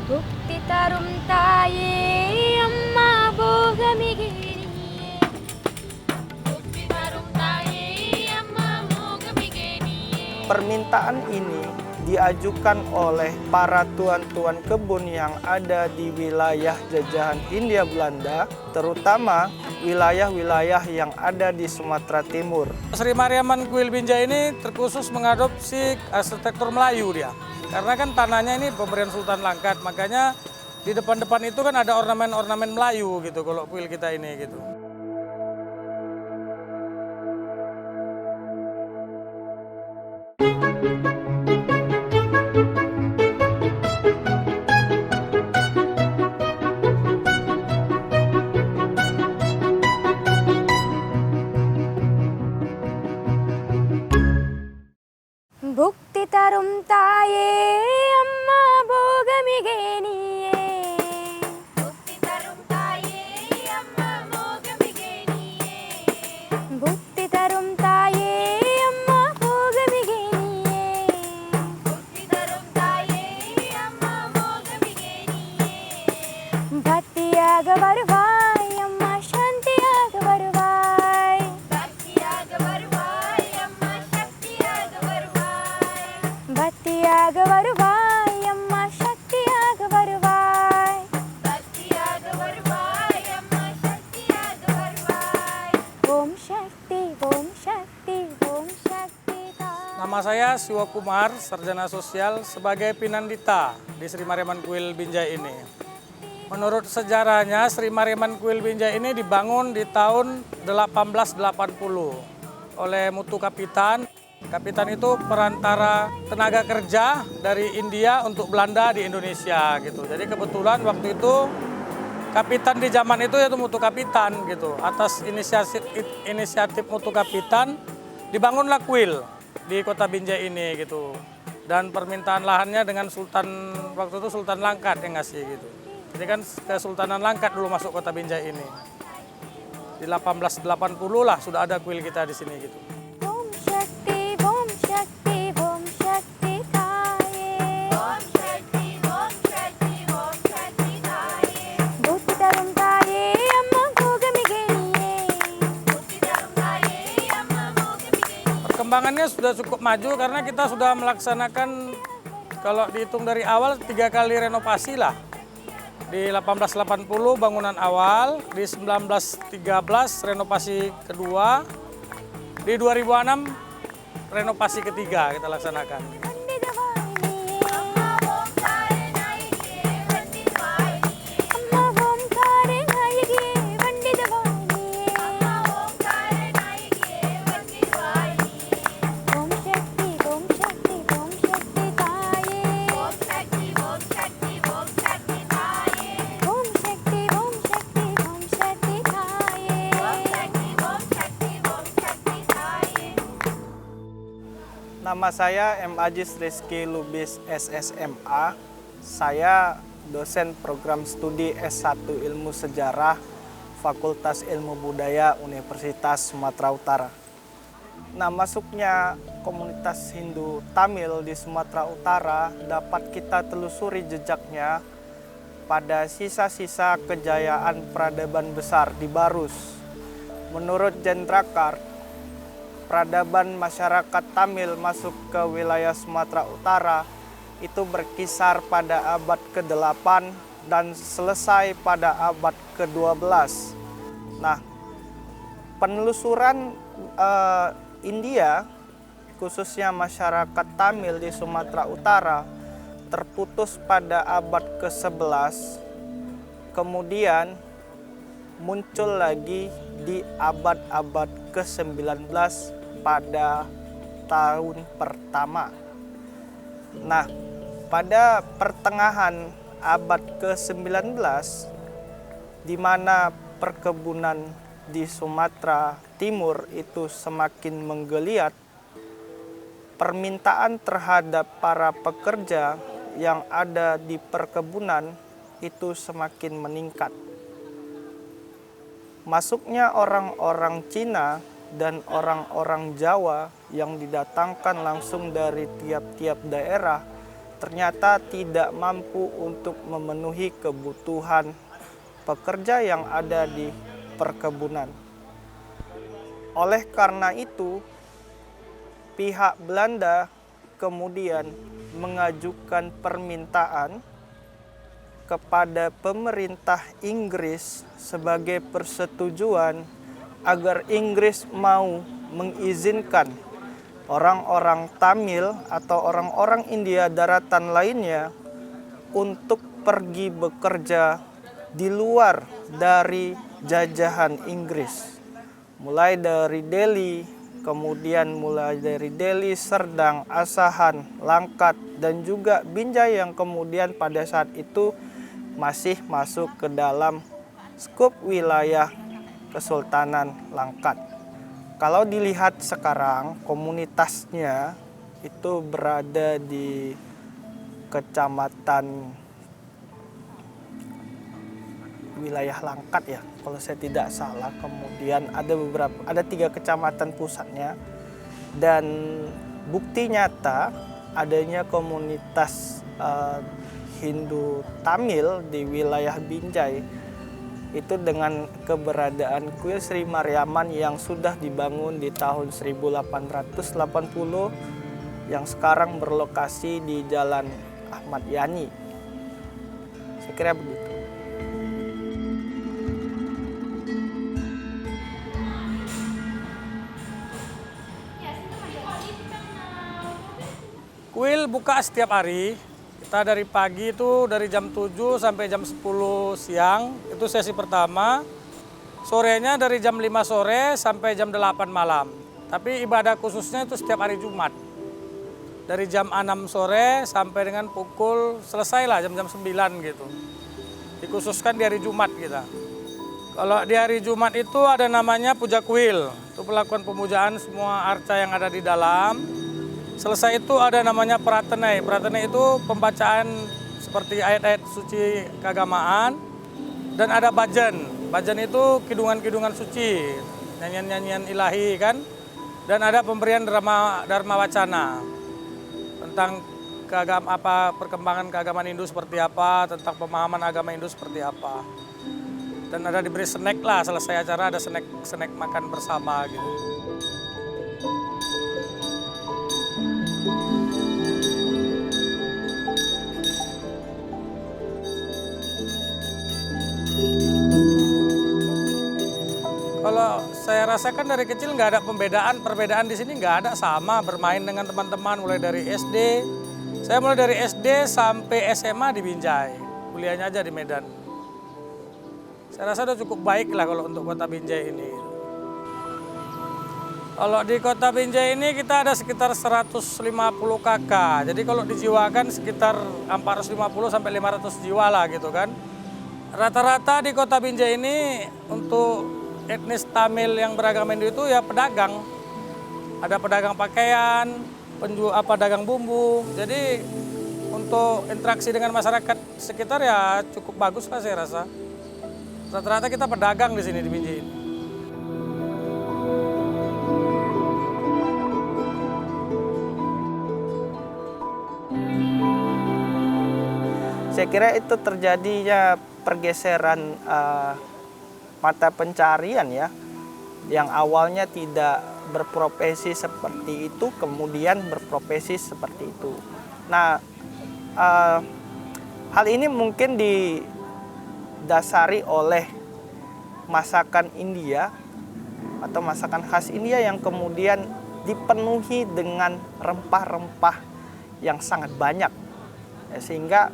ಭುಕ್ತಿ ತರುಂ ತಾಯೇ ಅಮ್ಮ ಭೋಗಮಿಗೆ Permintaan ini diajukan oleh para tuan-tuan kebun yang ada di wilayah jajahan Hindia Belanda, terutama wilayah-wilayah yang ada di Sumatera Timur. Sri Mariaman Kuil Binjai ini terkhusus mengadopsi arsitektur Melayu dia. Karena kan tanahnya ini pemberian Sultan Langkat, makanya di depan-depan itu kan ada ornamen-ornamen Melayu gitu kalau kuil kita ini gitu. ಭುಕ್ತಿ ತರುಂ ತಾಯೇ ಅಮ್ಮ ಭೋಗಮಿಗೆ ನೀಯೇ ಭುಕ್ತಿ ತರುಂ ತಾಯೇ ಅಮ್ಮ ಭೋಗಮಿಗೆ ನೀಯೇ ಭುಕ್ತಿ ತರುಂ ತಾಯೇ ಅಮ್ಮ ಭೋಗಮಿಗೆ ನೀಯೇ ಭುಕ್ತಿ ತರುಂ ತಾಯೇ ಅಮ್ಮ ಭೋಗಮಿಗೆ ನೀಯೇ ಭಕ್ತಿಯಾಗ வருவாய் அம்மா சாந்தியாக வருவாய் ಭಕ್ತಿಯಾಗ வருவாய் அம்மா சக்தியாக வருவாய் ಭಕ್ತಿಯಾಗ வருவாய் அம்மா சக்தியாக வருவாய் ಭಕ್ತಿಯಾಗ வருவாய் அம்மா சக்தியாக வருவாய் ஓம் சக்தி ஓம் சக்தி ஓம் சக்தி Nama saya Siwa Kumar, sarjana sosial sebagai Pinandita di Sri Mariaman Kuil Binjai ini. Menurut sejarahnya, Sri Mariaman Kuil Binjai ini dibangun di tahun 1880 oleh Mutu Kapitan. Kapitan itu perantara tenaga kerja dari India untuk Belanda di Indonesia gitu. Jadi kebetulan waktu itu kapitan di zaman itu yaitu Mutu Kapitan gitu. Atas inisiatif Mutu Kapitan dibangunlah kuil di kota Binjai ini gitu. Dan permintaan lahannya dengan Sultan waktu itu Sultan Langkat yang ngasih gitu. Jadi kan Kesultanan Langkat dulu masuk kota Binjai ini. Di 1880 lah sudah ada kuil kita di sini gitu. Om ಶಕ್ತಿ ಓಂ ಶಕ್ತಿ ಓಂ ಶಕ್ತಿ ತಾಯೇ ಓಂ ಶಕ್ತಿ ಓಂ ಶಕ್ತಿ ಓಂ ಶಕ್ತಿ ತಾಯೇ ಭುಕ್ತಿ ತರುಂ ತಾಯೇ ಅಮ್ಮ ಭೋಗಮಿಗೆ ನೀಯೇ ಭುಕ್ತಿ ತರುಂ ತಾಯೇ ಅಮ್ಮ ಭೋಗಮಿಗೆ ನೀಯೇ Perkembangannya sudah cukup maju karena kita sudah melaksanakan kalau dihitung dari awal 3 kali renovasi lah. Di 1880 bangunan awal, di 1913 renovasi kedua, di 2006 renovasi ketiga kita laksanakan. Nama saya M. Ajis Rizky Lubis SSMA. Saya dosen program studi S1 Ilmu Sejarah Fakultas Ilmu Budaya Universitas Sumatera Utara. Nah, masuknya komunitas Hindu Tamil di Sumatera Utara dapat kita telusuri jejaknya pada sisa-sisa kejayaan peradaban besar di Barus. Menurut Jendrakar, peradaban masyarakat Tamil masuk ke wilayah Sumatera Utara itu berkisar pada abad ke-8 dan selesai pada abad ke-12. Nah, penelusuran India, khususnya masyarakat Tamil di Sumatera Utara, terputus pada abad ke-11, kemudian muncul lagi di abad-abad ke-19 pada tahun pertama. Nah, pada pertengahan abad ke-19, di mana perkebunan di Sumatera Timur itu semakin menggeliat, permintaan terhadap para pekerja yang ada di perkebunan itu semakin meningkat. Masuknya orang-orang Cina dan orang-orang Jawa yang didatangkan langsung dari tiap-tiap daerah ternyata tidak mampu untuk memenuhi kebutuhan pekerja yang ada di perkebunan. Oleh karena itu, pihak Belanda kemudian mengajukan permintaan kepada pemerintah Inggris sebagai persetujuan agar Inggris mau mengizinkan orang-orang Tamil atau orang-orang India daratan lainnya untuk pergi bekerja di luar dari jajahan Inggris. Mulai dari Delhi, kemudian mulai dari Delhi, Serdang, Asahan, Langkat, dan juga Binjai yang kemudian pada saat itu masih masuk ke dalam skup wilayah Kesultanan Langkat. Kalau dilihat sekarang, komunitasnya itu berada di kecamatan wilayah Langkat ya, kalau saya tidak salah. Kemudian ada 3 kecamatan pusatnya, dan bukti nyata adanya komunitas Hindu Tamil di wilayah Binjai itu dengan keberadaan kuil Sri Mariaman yang sudah dibangun di tahun 1880 yang sekarang berlokasi di Jalan Ahmad Yani. Saya kira begitu. Kuil buka setiap hari. Kita dari pagi itu dari jam 7 sampai jam 10 siang, itu sesi pertama. Sorenya dari jam 5 sore sampai jam 8 malam. Tapi ibadah khususnya itu setiap hari Jumat. Dari jam 6 sore sampai dengan pukul selesai lah jam-jam 9 gitu. Dikhususkan di hari Jumat kita. Kalau di hari Jumat itu ada namanya puja kuil. Itu pelakuan pemujaan semua arca yang ada di dalam. Selesai itu ada namanya pratenai. Pratenai itu pembacaan seperti ayat-ayat suci keagamaan. Dan ada bhajan. Bhajan itu kidungan-kidungan suci, nyanyian-nyanyian ilahi kan. Dan ada pemberian dharma wacana tentang perkembangan keagamaan Hindu seperti apa, tentang pemahaman agama Hindu seperti apa. Dan ada diberi snack lah, selesai acara ada snack makan bersama gitu. Kalau saya rasakan dari kecil nggak ada perbedaan di sini nggak ada, sama bermain dengan teman-teman mulai dari SD. Saya mulai dari SD sampai SMA di Binjai, kuliahnya aja di Medan. Saya rasa udah cukup baik lah kalau untuk kota Binjai ini. Kalau di kota Binjai ini kita ada sekitar 150 KK, jadi kalau dijiwakan sekitar 450 sampai 500 jiwa lah gitu kan. Rata-rata di kota Binjai ini untuk etnis Tamil yang beragama Hindu itu ya pedagang. Ada pedagang pakaian, pedagang bumbu. Jadi untuk interaksi dengan masyarakat sekitar ya cukup bagus lah saya rasa. Rata-rata kita pedagang di sini di Binjai ini. Saya kira itu terjadinya pergeseran mata pencarian ya, yang awalnya tidak berprofesi seperti itu, kemudian berprofesi seperti itu. Nah, hal ini mungkin didasari oleh masakan India atau masakan khas India yang kemudian dipenuhi dengan rempah-rempah yang sangat banyak, sehingga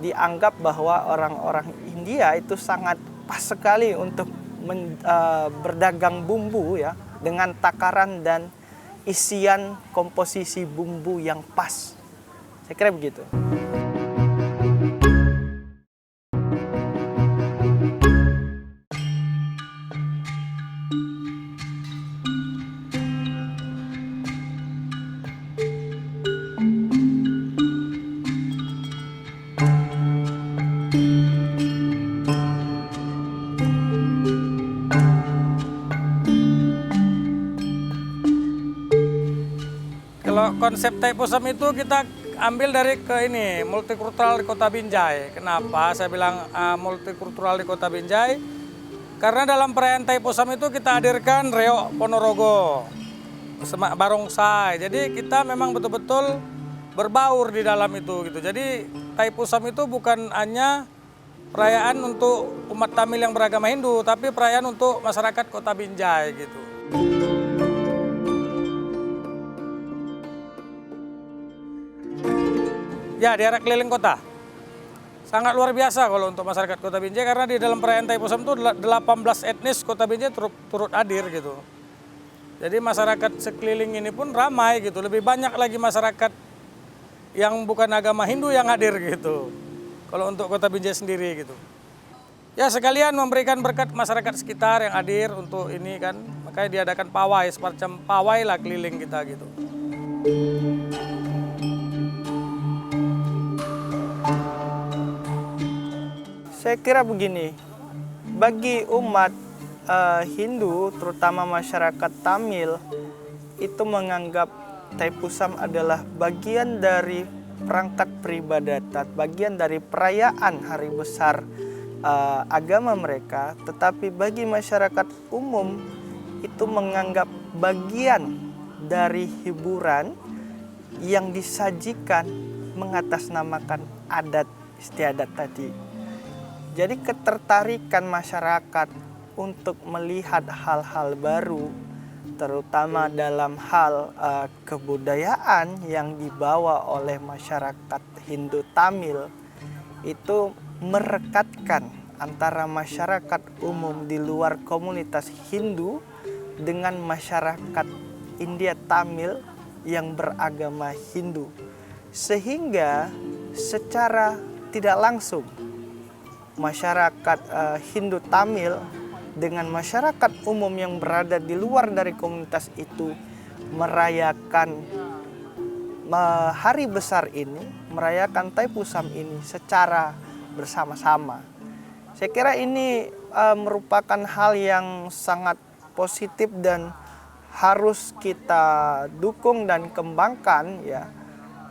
dianggap bahwa orang-orang India itu sangat pas sekali untuk berdagang bumbu ya, dengan takaran dan isian komposisi bumbu yang pas. Saya kira begitu. Kalau konsep Thaipusam itu kita ambil dari ini multikultural di Kota Binjai. Kenapa saya bilang multikultural di Kota Binjai? Karena dalam perayaan Thaipusam itu kita hadirkan reok Ponorogo, barongsai. Jadi kita memang betul-betul berbaur di dalam itu gitu. Jadi Thaipusam itu bukan hanya perayaan untuk umat Tamil yang beragama Hindu, tapi perayaan untuk masyarakat Kota Binjai gitu. Ya, di area keliling kota. Sangat luar biasa kalau untuk masyarakat Kota Binjai karena di dalam perayaan Thaipusam itu 18 etnis Kota Binjai turut hadir gitu. Jadi masyarakat sekeliling ini pun ramai gitu. Lebih banyak lagi masyarakat yang bukan agama Hindu yang hadir gitu. Kalau untuk Kota Binjai sendiri gitu. Ya sekalian memberikan berkat masyarakat sekitar yang hadir untuk ini kan. Makanya diadakan pawai, semacam pawai lah keliling kita gitu. Saya kira begini, bagi umat Hindu, terutama masyarakat Tamil, itu menganggap Thaipusam adalah bagian dari perangkat peribadatan, bagian dari perayaan hari besar agama mereka. Tetapi bagi masyarakat umum, itu menganggap bagian dari hiburan yang disajikan mengatasnamakan adat istiadat tadi. Jadi ketertarikan masyarakat untuk melihat hal-hal baru, terutama dalam hal kebudayaan yang dibawa oleh masyarakat Hindu Tamil, itu merekatkan antara masyarakat umum di luar komunitas Hindu dengan masyarakat India Tamil yang beragama Hindu. Sehingga secara tidak langsung masyarakat Hindu Tamil dengan masyarakat umum yang berada di luar dari komunitas itu merayakan hari besar ini, merayakan Thaipusam ini secara bersama-sama. Saya kira ini merupakan hal yang sangat positif dan harus kita dukung dan kembangkan ya.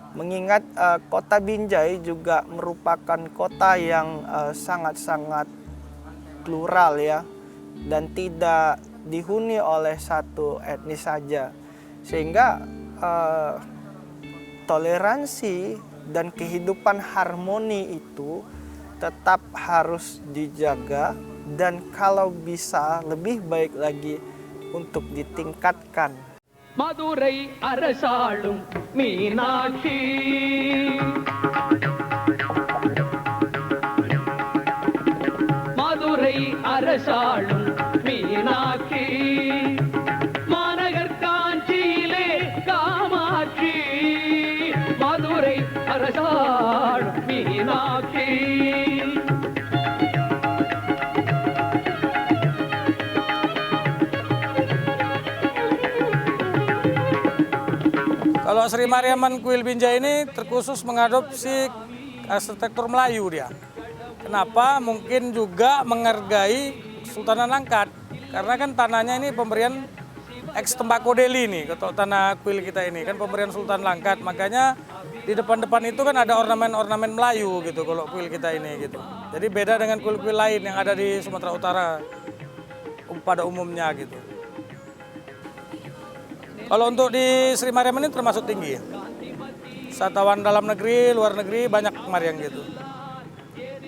Mengingat Kota Binjai juga merupakan kota yang sangat-sangat plural ya, dan tidak dihuni oleh satu etnis saja, sehingga toleransi dan kehidupan harmoni itu tetap harus dijaga, dan kalau bisa lebih baik lagi untuk ditingkatkan. Madurai அரசாளும் மீனாட்சி மதுரை அரசாளும் மீனாட்சி மாநகர் காஞ்சியிலே காமாட்சி மதுரை அரசாளும் Meenakshi. Kalau Sri Mariaman Kuil Binjai ini terkhusus mengadopsi arsitektur Melayu dia. Kenapa? Mungkin juga menghargai Sultanan Langkat. Karena kan tanahnya ini pemberian ex Tembako Delhi nih, ketok tanah kuil kita ini kan pemberian Sultan Langkat. Makanya di depan-depan itu kan ada ornamen-ornamen Melayu gitu kalau kuil kita ini gitu. Jadi beda dengan kuil-kuil lain yang ada di Sumatera Utara pada umumnya gitu. Kalau untuk di Sri Mariaman ini termasuk tinggi. Wisatawan dalam negeri, luar negeri banyak kemarin gitu.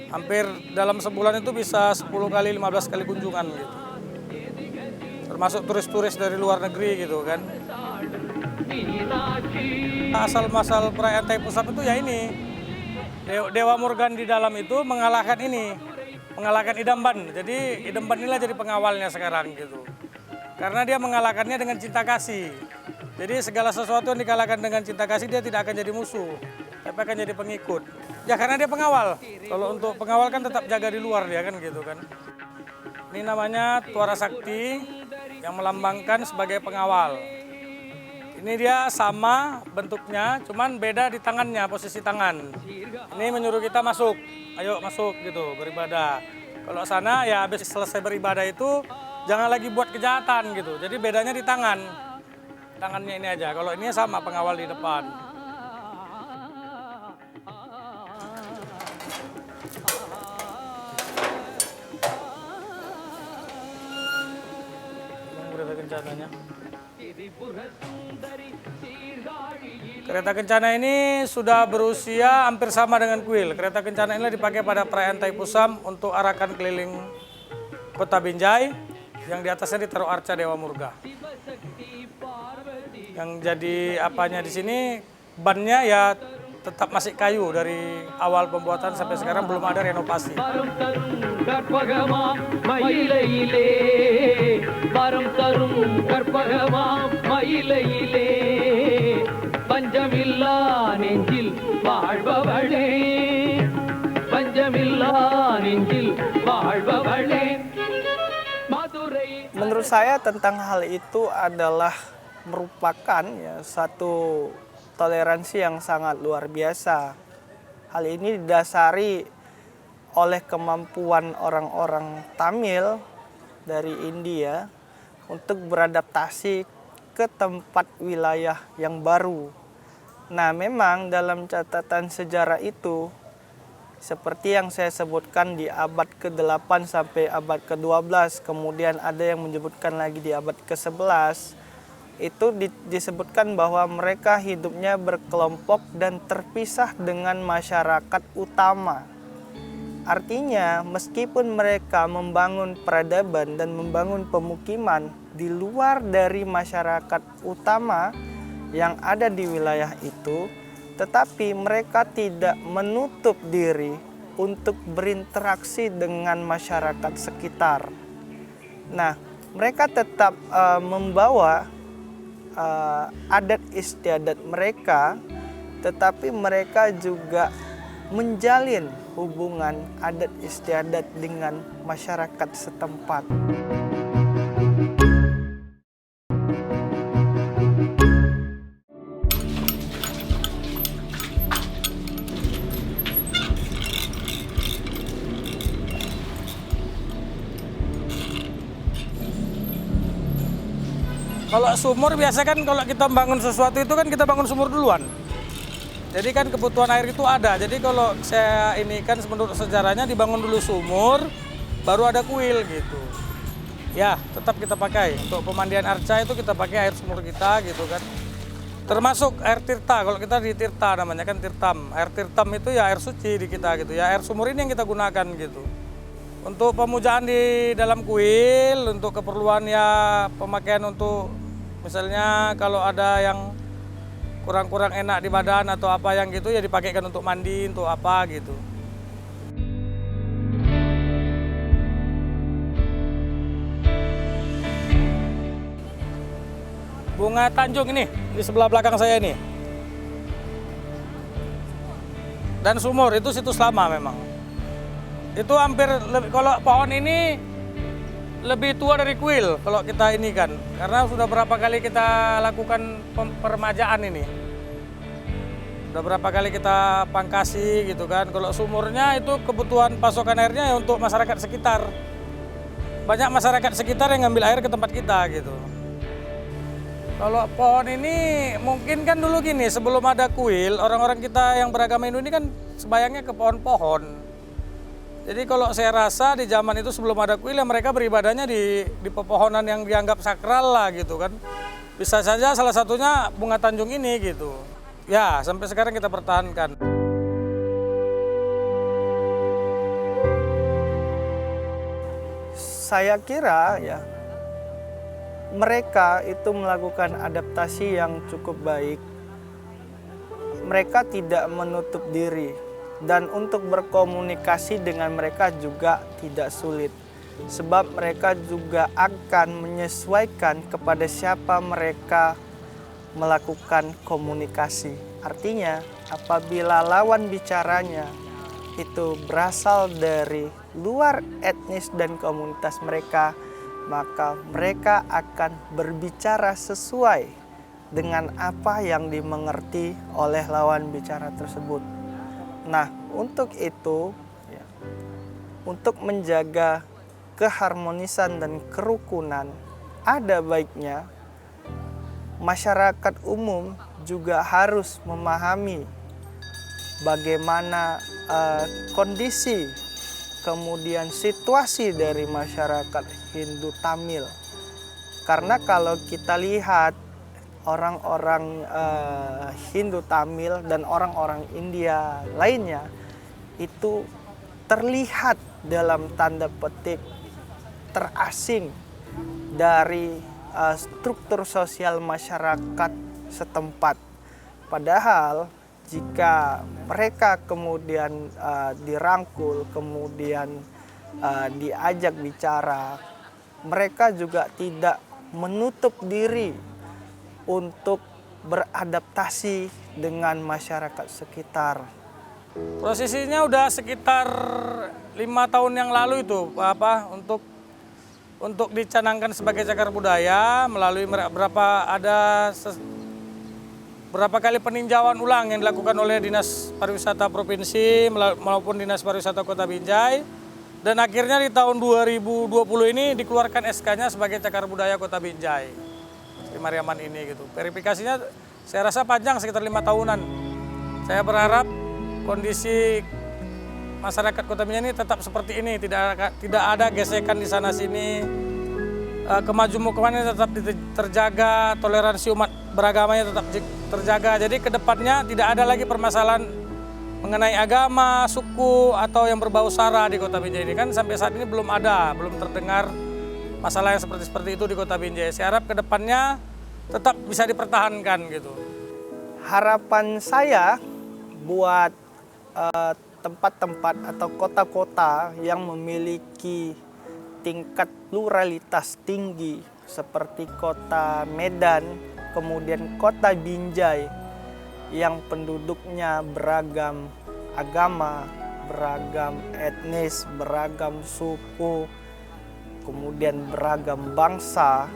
Hampir dalam sebulan itu bisa 10 kali, 15 kali kunjungan gitu. Termasuk turis-turis dari luar negeri gitu kan. Asal-masal perayaan Thaipusam itu ya ini. Dewa Morgan di dalam itu mengalahkan ini. Mengalahkan Idamban. Jadi Idamban inilah jadi pengawalnya sekarang gitu. Karena dia mengalahkannya dengan cinta kasih. Jadi segala sesuatu yang dikalahkan dengan cinta kasih dia tidak akan jadi musuh, tapi akan jadi pengikut. Ya karena dia pengawal. Kalau untuk pengawal kan tetap jaga di luar dia kan gitu kan. Ini namanya Tuara Sakti yang melambangkan sebagai pengawal. Ini dia sama bentuknya, cuman beda di tangannya, posisi tangan. Ini menyuruh kita masuk, ayo masuk gitu beribadah. Kalau sana ya habis selesai beribadah itu jangan lagi buat kejahatan gitu. Jadi bedanya di tangan. Tangannya ini aja. Kalau ini sama pengawal di depan. kencananya. Kereta kencana ini sudah berusia hampir sama dengan kuil. Kereta kencana ini dipakai pada perayaan Taipusam untuk arakan keliling kota Binjai, yang di atasnya ditaruh arca Dewa Murga. Yang jadi apanya di sini, bannya ya tetap masih kayu dari awal pembuatan sampai sekarang, belum ada renovasi. Menurut saya tentang hal itu adalah merupakan ya satu toleransi yang sangat luar biasa. Hal ini didasari oleh kemampuan orang-orang Tamil dari India untuk beradaptasi ke tempat wilayah yang baru. Nah, memang dalam catatan sejarah itu, seperti yang saya sebutkan di abad ke-8 sampai abad ke-12, kemudian ada yang menyebutkan lagi di abad ke-11, itu disebutkan bahwa mereka hidupnya berkelompok dan terpisah dengan masyarakat utama. Artinya, meskipun mereka membangun peradaban dan membangun pemukiman di luar dari masyarakat utama yang ada di wilayah itu, tetapi mereka tidak menutup diri untuk berinteraksi dengan masyarakat sekitar. Nah, mereka tetap membawa adat istiadat mereka, tetapi mereka juga menjalin hubungan adat istiadat dengan masyarakat setempat. Kalau sumur biasa kan kalau kita bangun sesuatu itu kan kita bangun sumur duluan. Jadi kan kebutuhan air itu ada. Jadi kalau saya ini kan menurut sejarahnya dibangun dulu sumur, baru ada kuil gitu. Ya, tetap kita pakai. Untuk pemandian arca itu kita pakai air sumur kita gitu kan. Termasuk air tirta, kalau kita di tirta namanya kan tirtam. Air tirtam itu ya air suci di kita gitu. Ya air sumur ini yang kita gunakan gitu. Untuk pemujaan di dalam kuil, untuk keperluan ya pemakaian untuk misalnya kalau ada yang kurang-kurang enak di badan atau apa yang gitu ya dipakaikan untuk mandi, untuk apa gitu. Bunga Tanjung ini di sebelah belakang saya ini. Dan sumur itu situs lama memang. Itu hampir kalau pohon ini lebih tua dari kuil kalau kita ini kan, karena sudah berapa kali kita lakukan peremajaan ini. Sudah berapa kali kita pangkasi gitu kan. Kalau sumurnya itu kebutuhan pasokan airnya ya untuk masyarakat sekitar. Banyak masyarakat sekitar yang ngambil air ke tempat kita gitu. Kalau pohon ini mungkin kan dulu gini, sebelum ada kuil, orang-orang kita yang beragama Hindu ini kan sebayangnya ke pohon-pohon. Jadi kalau saya rasa di zaman itu sebelum ada kuil ya mereka beribadahnya di pepohonan yang dianggap sakral lah gitu kan. Bisa saja salah satunya Bunga Tanjung ini gitu. Ya sampai sekarang kita pertahankan. Saya kira ya mereka itu melakukan adaptasi yang cukup baik. Mereka tidak menutup diri. Dan untuk berkomunikasi dengan mereka juga tidak sulit. Sebab mereka juga akan menyesuaikan kepada siapa mereka melakukan komunikasi. Artinya apabila lawan bicaranya itu berasal dari luar etnis dan komunitas mereka, maka mereka akan berbicara sesuai dengan apa yang dimengerti oleh lawan bicara tersebut. Nah, untuk itu, ya, untuk menjaga keharmonisan dan kerukunan, ada baiknya masyarakat umum juga harus memahami bagaimana kondisi, kemudian situasi dari masyarakat Hindu Tamil. Karena kalau kita lihat orang-orang Hindu Tamil dan orang-orang India lainnya itu terlihat dalam tanda petik terasing dari struktur sosial masyarakat setempat. Padahal jika mereka kemudian dirangkul, kemudian diajak bicara, mereka juga tidak menutup diri untuk beradaptasi dengan masyarakat sekitar. Prosesinya udah sekitar 5 tahun yang lalu itu untuk dicanangkan sebagai cagar budaya melalui berapa kali peninjauan ulang yang dilakukan oleh Dinas Pariwisata Provinsi maupun Dinas Pariwisata Kota Binjai, dan akhirnya di tahun 2020 ini dikeluarkan SK-nya sebagai cagar budaya Kota Binjai, Sri Mariaman ini gitu. Verifikasinya saya rasa panjang sekitar 5 tahunan. Saya berharap kondisi masyarakat Kota Binjai ini tetap seperti ini, tidak ada gesekan di sana sini, kemajuan tetap terjaga, toleransi umat beragamanya tetap terjaga. Jadi kedepannya tidak ada lagi permasalahan mengenai agama, suku atau yang berbau sara di Kota Binjai ini. Kan sampai saat ini belum terdengar masalah yang seperti itu di Kota Binjai. Saya harap kedepannya tetap bisa dipertahankan gitu. Harapan saya buat tempat-tempat atau kota-kota yang memiliki tingkat pluralitas tinggi seperti Kota Medan, kemudian Kota Binjai yang penduduknya beragam agama, beragam etnis, beragam suku, kemudian beragam bangsa,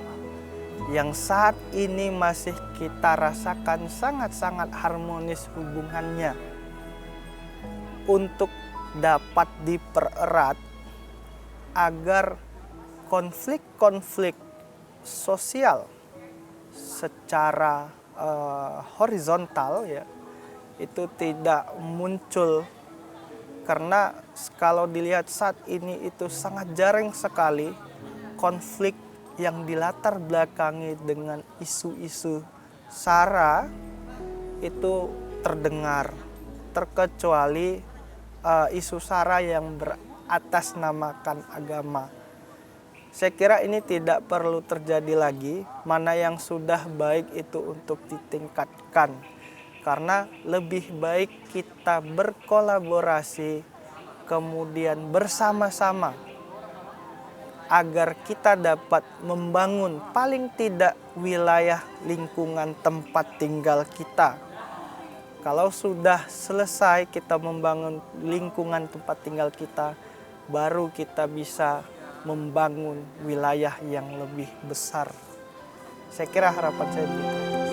yang saat ini masih kita rasakan sangat-sangat harmonis hubungannya, untuk dapat dipererat agar konflik-konflik sosial secara horizontal ya itu tidak muncul, karena kalau dilihat saat ini itu sangat jarang sekali konflik yang dilatar belakangi dengan isu-isu sara itu terdengar, terkecuali isu sara yang beratasnamakan agama. Saya kira ini tidak perlu terjadi lagi. Mana yang sudah baik itu untuk ditingkatkan, karena lebih baik kita berkolaborasi kemudian bersama-sama agar kita dapat membangun paling tidak wilayah lingkungan tempat tinggal kita. Kalau sudah selesai kita membangun lingkungan tempat tinggal kita, baru kita bisa membangun wilayah yang lebih besar. Saya kira harapan saya begitu.